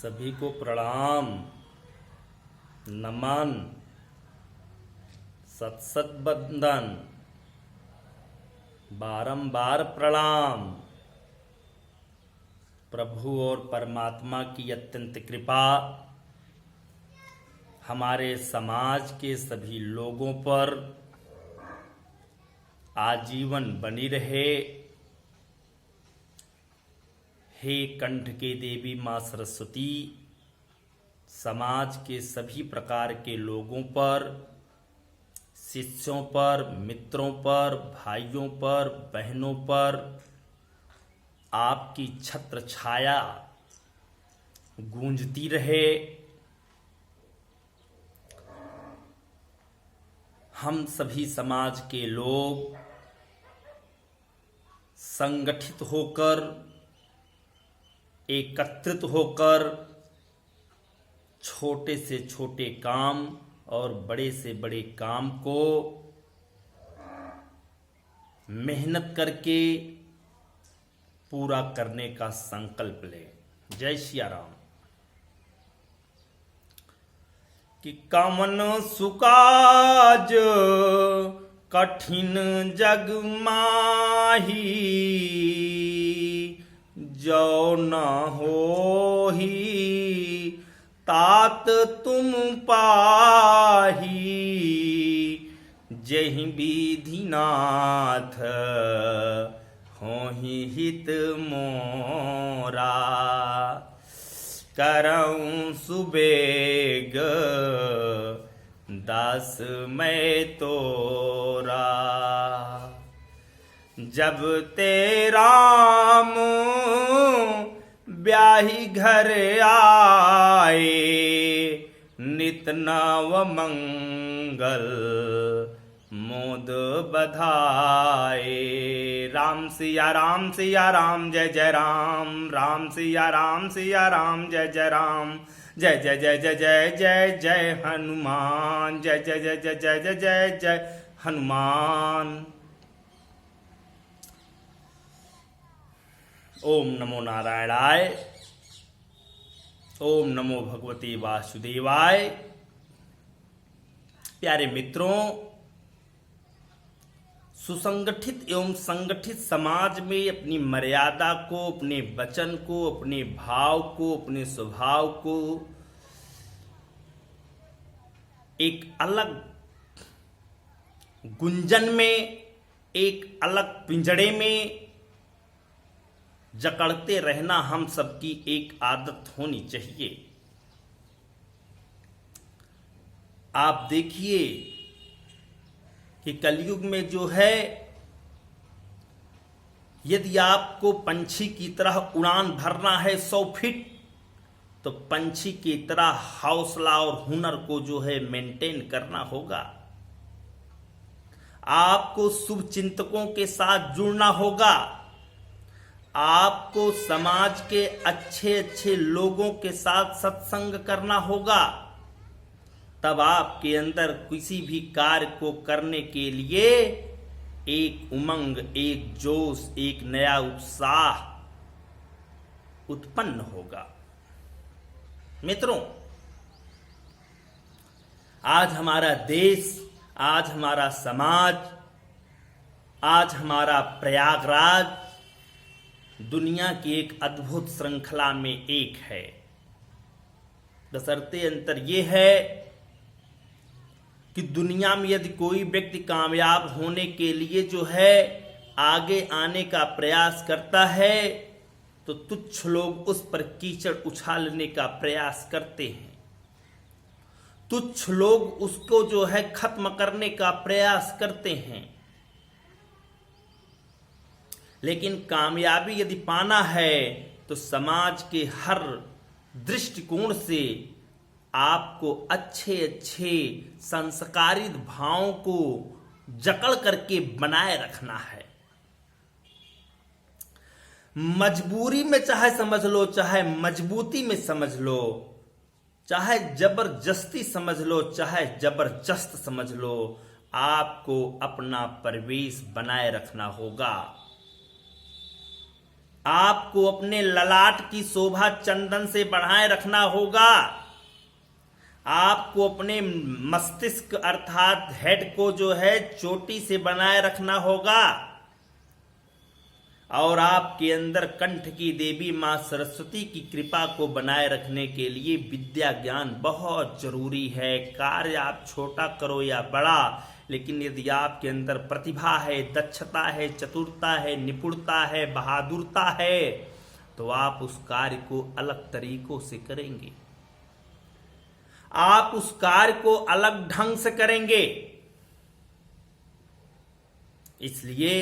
सभी को प्रणाम, नमन, सत सत बंदन, बारंबार प्रणाम। प्रभु और परमात्मा की अत्यंत कृपा हमारे समाज के सभी लोगों पर आजीवन बनी रहे। हे कंठ के देवी माँ सरस्वती, समाज के सभी प्रकार के लोगों पर, शिष्यों पर, मित्रों पर, भाइयों पर, बहनों पर आपकी छत्र छाया गूंजती रहे। हम सभी समाज के लोग संगठित होकर, एकत्रित होकर छोटे से छोटे काम और बड़े से बड़े काम को मेहनत करके पूरा करने का संकल्प लें। जय सिया राम। कि कवन सुकाज कठिन जग माही, जो न होही तात तुम पाही। जहि विधिनाथ होहि हित मोरा, करऊं सुबेग दास मैं तोरा। जब ते राम ब्याही घर आए, नित नव मंगल मोद बधाए। राम सिया राम सिया राम जय जय राम, राम सिया राम जय जय राम। जय जय जय जय जय जय जय हनुमान, जय जय जय जय जय जय जय जय हनुमान। ओम नमो नारायणाय, ओम नमो भगवते वासुदेवाय। प्यारे मित्रों, सुसंगठित एवं संगठित समाज में अपनी मर्यादा को, अपने वचन को, अपने भाव को, अपने स्वभाव को एक अलग गुंजन में, एक अलग पिंजड़े में जकड़ते रहना हम सबकी एक आदत होनी चाहिए। आप देखिए कि कलयुग में जो है, यदि आपको पंछी की तरह उड़ान भरना है 100 फीट, तो पंछी की तरह हौसला और हुनर को जो है मेंटेन करना होगा। आपको शुभ चिंतकों के साथ जुड़ना होगा। आपको समाज के अच्छे अच्छे लोगों के साथ सत्संग करना होगा। तब आपके अंदर किसी भी कार्य को करने के लिए एक उमंग, एक जोश, एक नया उत्साह उत्पन्न होगा। मित्रों, आज हमारा देश, आज हमारा समाज, आज हमारा प्रयागराज दुनिया की एक अद्भुत श्रृंखला में एक है। बशर्ते अंतर यह है कि दुनिया में यदि कोई व्यक्ति कामयाब होने के लिए जो है आगे आने का प्रयास करता है, तो तुच्छ लोग उस पर कीचड़ उछालने का प्रयास करते हैं। तुच्छ लोग उसको जो है खत्म करने का प्रयास करते हैं। लेकिन कामयाबी यदि पाना है तो समाज के हर दृष्टिकोण से आपको अच्छे अच्छे संस्कारित भावों को जकड़ करके बनाए रखना है। मजबूरी में चाहे समझ लो, चाहे मजबूती में समझ लो, चाहे जबरदस्ती समझ लो, चाहे जबरदस्त समझ लो, आपको अपना परिवेश बनाए रखना होगा। आपको अपने ललाट की शोभा चंदन से बढ़ाए रखना होगा। आपको अपने मस्तिष्क अर्थात हेड को जो है चोटी से बनाए रखना होगा। और आपके अंदर कंठ की देवी मां सरस्वती की कृपा को बनाए रखने के लिए विद्या ज्ञान बहुत जरूरी है। कार्य आप छोटा करो या बड़ा, लेकिन यदि आपके अंदर प्रतिभा है, दक्षता है, चतुरता है, निपुणता है, बहादुरता है, तो आप उस कार्य को अलग तरीकों से करेंगे। आप उस कार्य को अलग ढंग से करेंगे। इसलिए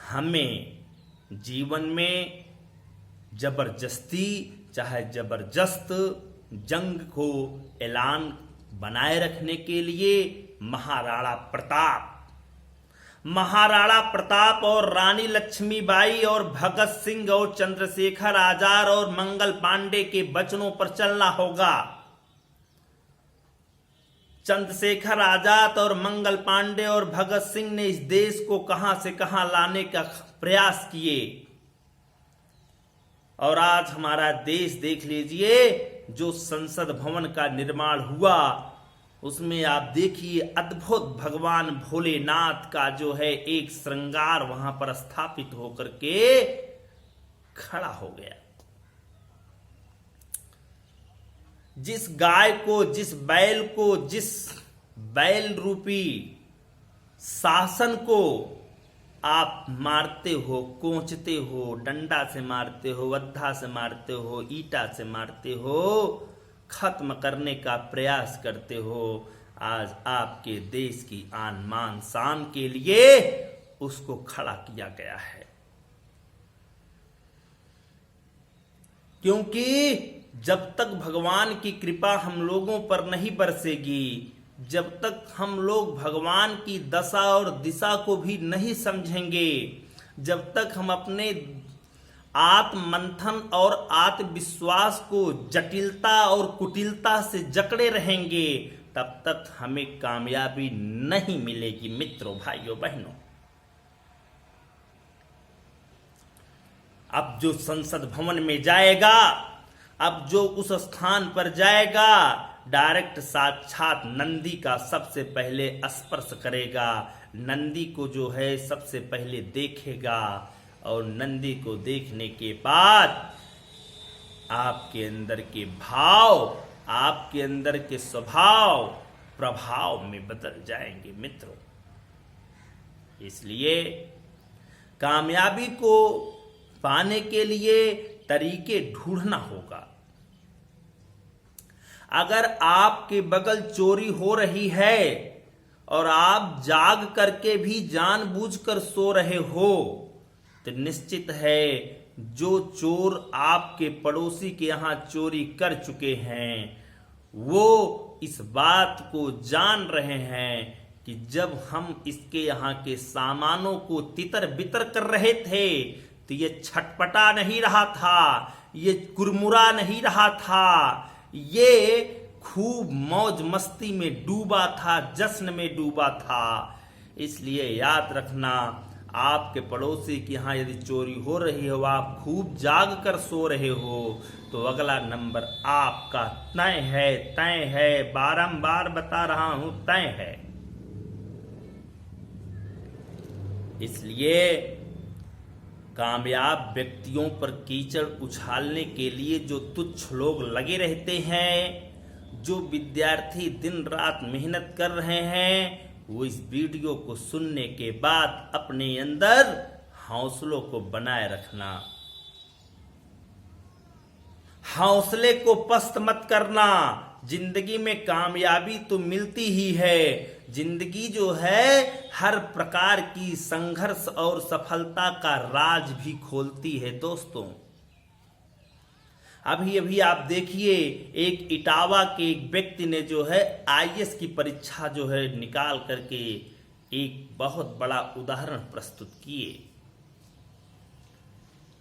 हमें जीवन में जबरदस्ती चाहे जबरदस्त जंग को ऐलान बनाए रखने के लिए महाराणा प्रताप और रानी लक्ष्मीबाई और भगत सिंह और चंद्रशेखर आजाद और मंगल पांडे के वचनों पर चलना होगा। चंद्रशेखर आजाद और मंगल पांडे और भगत सिंह ने इस देश को कहां से कहां लाने का प्रयास किए, और आज हमारा देश देख लीजिए, जो संसद भवन का निर्माण हुआ उसमें आप देखिए अद्भुत भगवान भोलेनाथ का जो है एक श्रृंगार वहां पर स्थापित होकर के खड़ा हो गया। जिस गाय को, जिस बैल रूपी शासन को आप मारते हो, कोंचते हो, डंडा से मारते हो, वद्धा से मारते हो, ईटा से मारते हो, खत्म करने का प्रयास करते हो, आज आपके देश की आन मान शान के लिए उसको खड़ा किया गया है। क्योंकि जब तक भगवान की कृपा हम लोगों पर नहीं बरसेगी, जब तक हम लोग भगवान की दशा और दिशा को भी नहीं समझेंगे, जब तक हम अपने आत्ममंथन और आत्मविश्वास को जटिलता और कुटिलता से जकड़े रहेंगे, तब तक हमें कामयाबी नहीं मिलेगी। मित्रों, भाइयों, बहनों, अब जो संसद भवन में जाएगा, अब जो उस स्थान पर जाएगा, डायरेक्ट साक्षात नंदी का सबसे पहले स्पर्श करेगा, नंदी को जो है सबसे पहले देखेगा, और नंदी को देखने के बाद आपके अंदर के भाव, आपके अंदर के स्वभाव प्रभाव में बदल जाएंगे। मित्रों, इसलिए कामयाबी को पाने के लिए तरीके ढूंढना होगा। अगर आपके बगल चोरी हो रही है और आप जाग करके भी जानबूझकर सो रहे हो, तो निश्चित है जो चोर आपके पड़ोसी के यहां चोरी कर चुके हैं, वो इस बात को जान रहे हैं कि जब हम इसके यहाँ के सामानों को तितर बितर कर रहे थे, तो ये छटपटा नहीं रहा था, ये कुरमुरा नहीं रहा था, ये खूब मौज मस्ती में डूबा था, जश्न में डूबा था। इसलिए याद रखना, आपके पड़ोसी के यहाँ यदि चोरी हो रही हो, आप खूब जाग कर सो रहे हो, तो अगला नंबर आपका तय है, बारंबार बता रहा हूं, तय है। इसलिए कामयाब व्यक्तियों पर कीचड़ उछालने के लिए जो तुच्छ लोग लगे रहते हैं, जो विद्यार्थी दिन रात मेहनत कर रहे हैं, वो इस वीडियो को सुनने के बाद अपने अंदर हौसलों को बनाए रखना, हौसले को पस्त मत करना। जिंदगी में कामयाबी तो मिलती ही है, जिंदगी जो है हर प्रकार की संघर्ष और सफलता का राज भी खोलती है। दोस्तों, अभी अभी आप देखिए, एक इटावा के एक व्यक्ति ने जो है आईएएस की परीक्षा जो है निकाल करके एक बहुत बड़ा उदाहरण प्रस्तुत किए।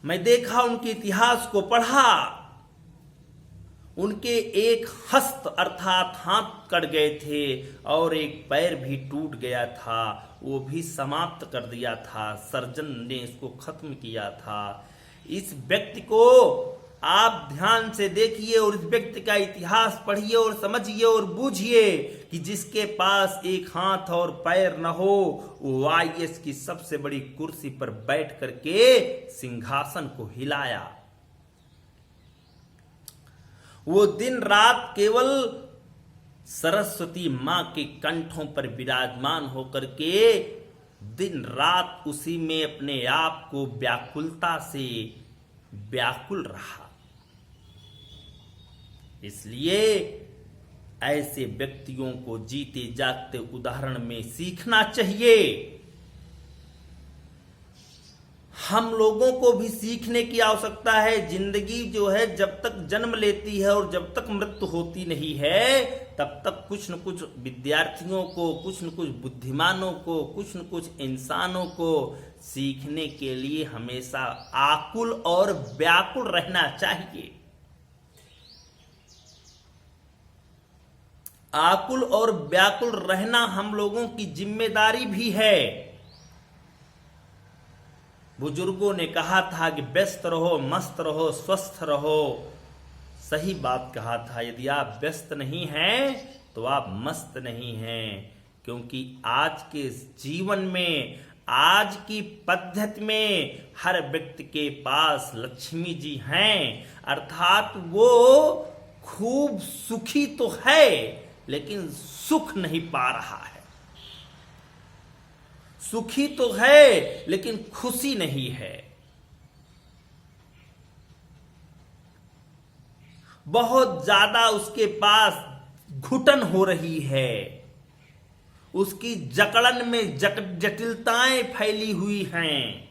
मैं देखा, उनके इतिहास को पढ़ा, उनके एक हस्त अर्थात हाथ कट गए थे और एक पैर भी टूट गया था, वो भी समाप्त कर दिया था, सर्जन ने इसको खत्म किया था। इस व्यक्ति को आप ध्यान से देखिए और इस व्यक्ति का इतिहास पढ़िए और समझिए और बूझिए कि जिसके पास एक हाथ और पैर न हो वो आईएएस की सबसे बड़ी कुर्सी पर बैठ करके सिंहासन को हिलाया। वो दिन रात केवल सरस्वती मां के कंठों पर विराजमान होकर के दिन रात उसी में अपने आप को व्याकुलता से व्याकुल रहा। इसलिए ऐसे व्यक्तियों को जीते जागते उदाहरण में सीखना चाहिए। हम लोगों को भी सीखने की आवश्यकता है। जिंदगी जो है जब तक जन्म लेती है और जब तक मृत्यु होती नहीं है तब तक कुछ न कुछ विद्यार्थियों को, कुछ न कुछ बुद्धिमानों को, कुछ न कुछ इंसानों को सीखने के लिए हमेशा आकुल और व्याकुल रहना चाहिए। आकुल और व्याकुल रहना हम लोगों की जिम्मेदारी भी है। बुजुर्गों ने कहा था कि व्यस्त रहो, मस्त रहो, स्वस्थ रहो। सही बात कहा था। यदि आप व्यस्त नहीं हैं तो आप मस्त नहीं हैं, क्योंकि आज के जीवन में, आज की पद्धति में हर व्यक्ति के पास लक्ष्मी जी हैं। अर्थात वो खूब सुखी तो है लेकिन सुख नहीं पा रहा है। सुखी तो है लेकिन खुशी नहीं है। बहुत ज्यादा उसके पास घुटन हो रही है। उसकी जकड़न में जटिलताएं फैली हुई हैं।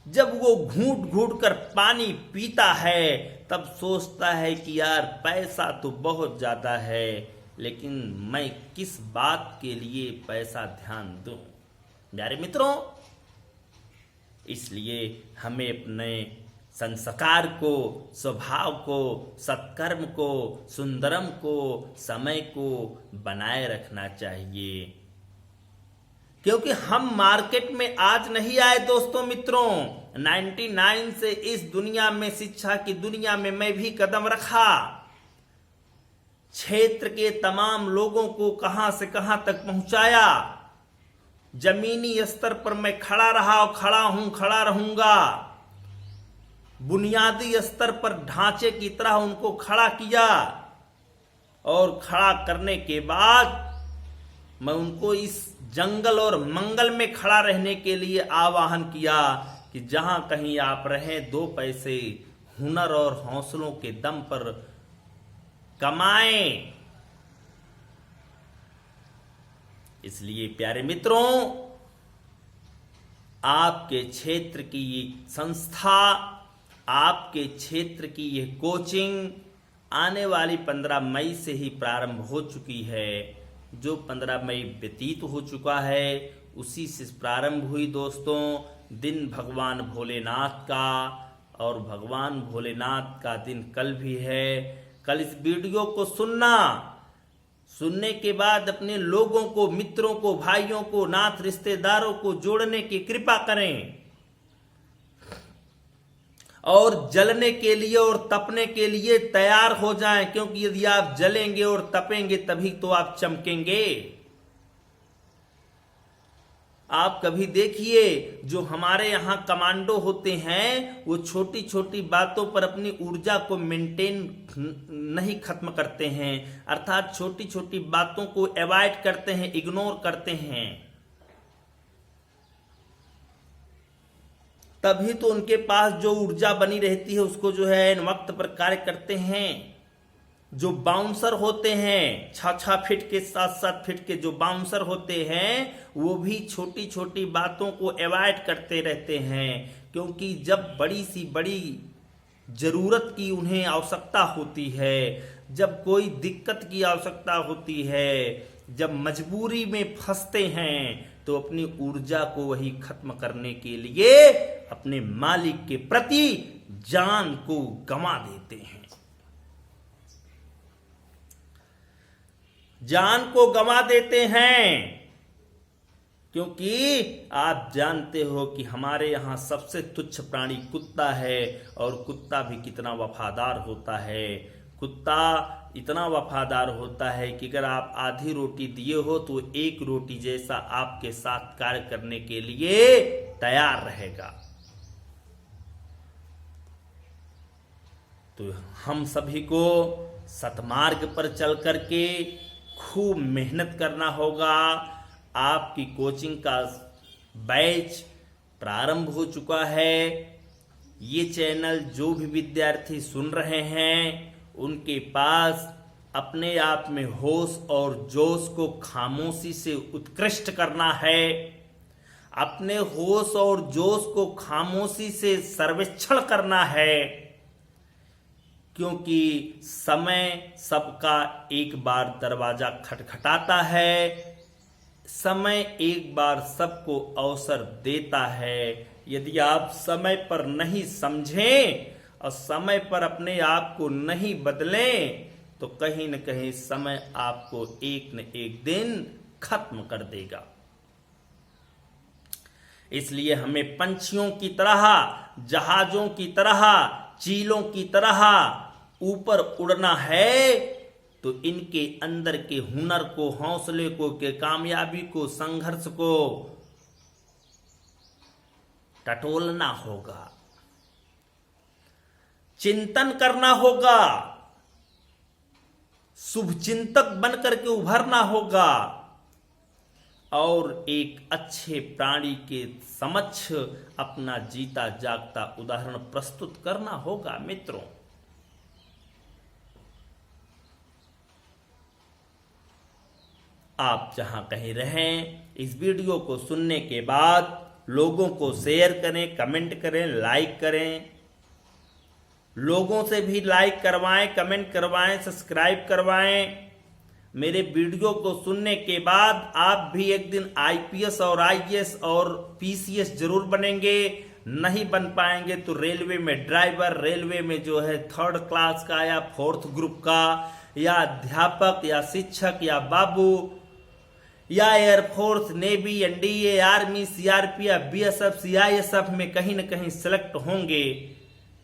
जब वो घूंट घूंट कर पानी पीता है तब सोचता है कि यार पैसा तो बहुत ज्यादा है, लेकिन मैं किस बात के लिए पैसा ध्यान दूं। प्यारे मित्रों, इसलिए हमें अपने संस्कार को, स्वभाव को, सत्कर्म को, सुंदरम को, समय को बनाए रखना चाहिए, क्योंकि हम मार्केट में आज नहीं आए दोस्तों मित्रों। 99 से इस दुनिया में, शिक्षा की दुनिया में मैं भी कदम रखा। क्षेत्र के तमाम लोगों को कहां से कहां तक पहुंचाया। जमीनी स्तर पर मैं खड़ा रहा और खड़ा हूं, खड़ा रहूंगा। बुनियादी स्तर पर ढांचे की तरह उनको खड़ा किया और खड़ा करने के बाद मैं उनको इस जंगल और मंगल में खड़ा रहने के लिए आह्वान किया कि जहां कहीं आप रहें, 2 पैसे हुनर और हौसलों के दम पर कमाएं। इसलिए प्यारे मित्रों, आपके क्षेत्र की ये संस्था, आपके क्षेत्र की ये कोचिंग आने वाली 15 मई से ही प्रारंभ हो चुकी है। जो 15 मई व्यतीत हो चुका है उसी से प्रारंभ हुई दोस्तों। दिन भगवान भोलेनाथ का, और भगवान भोलेनाथ का दिन कल भी है। कल इस वीडियो को सुनने के बाद अपने लोगों को, मित्रों को, भाइयों को, नाथ रिश्तेदारों को जोड़ने की कृपा करें और जलने के लिए और तपने के लिए तैयार हो जाएं, क्योंकि यदि आप जलेंगे और तपेंगे तभी तो आप चमकेंगे। आप कभी देखिए, जो हमारे यहां कमांडो होते हैं वो छोटी छोटी बातों पर अपनी ऊर्जा को मेंटेन नहीं खत्म करते हैं, अर्थात छोटी छोटी बातों को अवॉइड करते हैं, इग्नोर करते हैं। तभी तो उनके पास जो ऊर्जा बनी रहती है उसको जो है इन वक्त पर कार्य करते हैं। जो बाउंसर होते हैं, 6-6 फीट के 7-7 फीट के जो बाउंसर होते हैं, वो भी छोटी छोटी बातों को अवॉइड करते रहते हैं, क्योंकि जब बड़ी सी बड़ी जरूरत की उन्हें आवश्यकता होती है, जब कोई दिक्कत की आवश्यकता होती है, जब मजबूरी में फंसते हैं, तो अपनी ऊर्जा को वही खत्म करने के लिए अपने मालिक के प्रति जान को गंवा देते हैं। जान को गंवा देते हैं। क्योंकि आप जानते हो कि हमारे यहाँ सबसे तुच्छ प्राणी कुत्ता है, और कुत्ता भी कितना वफादार होता है। कुत्ता इतना वफादार होता है कि अगर आप आधी रोटी दिए हो तो एक रोटी जैसा आपके साथ कार्य करने के लिए तैयार रहेगा। तो हम सभी को सतमार्ग पर चल करके खूब मेहनत करना होगा। आपकी कोचिंग का बैच प्रारंभ हो चुका है। ये चैनल जो भी विद्यार्थी सुन रहे हैं उनके पास अपने आप में होश और जोश को खामोशी से उत्कृष्ट करना है। अपने होश और जोश को खामोशी से सर्वेक्षण करना है, क्योंकि समय सबका एक बार दरवाजा खटखटाता है। समय एक बार सबको अवसर देता है। यदि आप समय पर नहीं समझें और समय पर अपने आप को नहीं बदलें तो कहीं न कहीं समय आपको एक न एक दिन खत्म कर देगा। इसलिए हमें पंछियों की तरह, जहाजों की तरह, चीलों की तरह ऊपर उड़ना है। तो इनके अंदर के हुनर को, हौसले को, के कामयाबी को, संघर्ष को टटोलना होगा, चिंतन करना होगा, शुभ चिंतक बनकर के उभरना होगा और एक अच्छे प्राणी के समक्ष अपना जीता जागता उदाहरण प्रस्तुत करना होगा। मित्रों, आप जहां कहीं रहें, इस वीडियो को सुनने के बाद लोगों को शेयर करें, कमेंट करें, लाइक करें। लोगों से भी लाइक करवाएं, कमेंट करवाएं, सब्सक्राइब करवाएं। मेरे वीडियो को सुनने के बाद आप भी एक दिन आईपीएस और आईएएस और पीसीएस जरूर बनेंगे। नहीं बन पाएंगे तो रेलवे में ड्राइवर, रेलवे में जो है 3rd क्लास का या 4th ग्रुप का, या अध्यापक या शिक्षक या बाबू, या air force, navy, NDA, army, CRPF, BSF, CISF में कहीं न कहीं सिलेक्ट होंगे।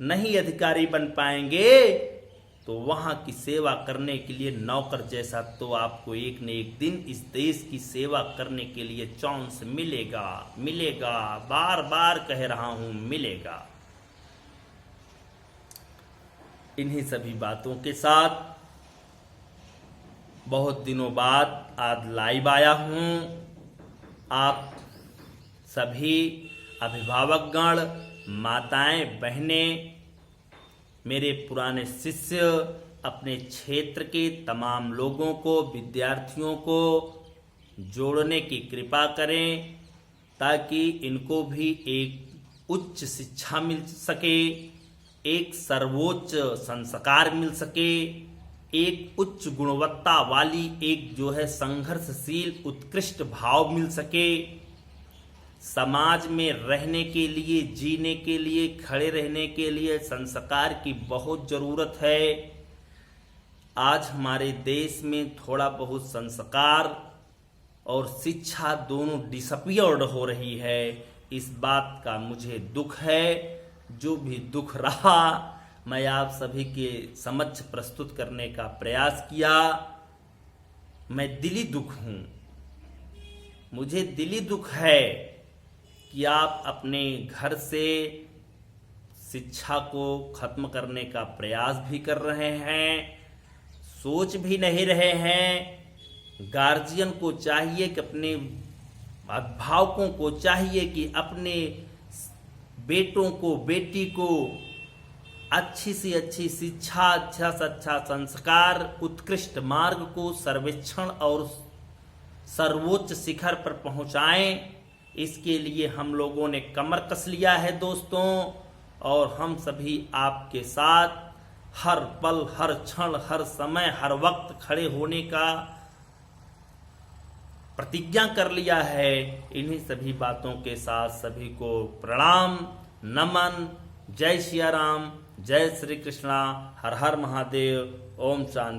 नहीं अधिकारी बन पाएंगे तो वहां की सेवा करने के लिए नौकर जैसा तो आपको एक न एक दिन इस देश की सेवा करने के लिए चांस मिलेगा, मिलेगा। बार बार कह रहा हूं, मिलेगा। इन्हीं सभी बातों के साथ बहुत दिनों बाद आज लाइव आया हूं। आप सभी अभिभावकगण, माताएं, बहनें, मेरे पुराने शिष्य, अपने क्षेत्र के तमाम लोगों को, विद्यार्थियों को जोड़ने की कृपा करें ताकि इनको भी एक उच्च शिक्षा मिल सके, एक सर्वोच्च संस्कार मिल सके, एक उच्च गुणवत्ता वाली एक जो है संघर्षशील उत्कृष्ट भाव मिल सके। समाज में रहने के लिए, जीने के लिए, खड़े रहने के लिए संस्कार की बहुत जरूरत है। आज हमारे देश में थोड़ा बहुत संस्कार और शिक्षा दोनों डिसअपियर्ड हो रही है। इस बात का मुझे दुख है। जो भी दुख रहा मैं आप सभी के समक्ष प्रस्तुत करने का प्रयास किया। मैं दिली दुख हूं, मुझे दिली दुख है कि आप अपने घर से शिक्षा को खत्म करने का प्रयास भी कर रहे हैं, सोच भी नहीं रहे हैं। गार्जियन को चाहिए कि अपने अभिभावकों को चाहिए कि अपने बेटों को, बेटी को अच्छी से अच्छी शिक्षा, अच्छा से अच्छा संस्कार, उत्कृष्ट मार्ग को सर्वेक्षण और सर्वोच्च शिखर पर पहुंचाएं। इसके लिए हम लोगों ने कमर कस लिया है दोस्तों, और हम सभी आपके साथ हर पल, हर क्षण, हर समय, हर वक्त खड़े होने का प्रतिज्ञा कर लिया है। इन्हीं सभी बातों के साथ सभी को प्रणाम, नमन। जय सिया राम, जय श्री कृष्णा, हर हर महादेव, ओम शांति।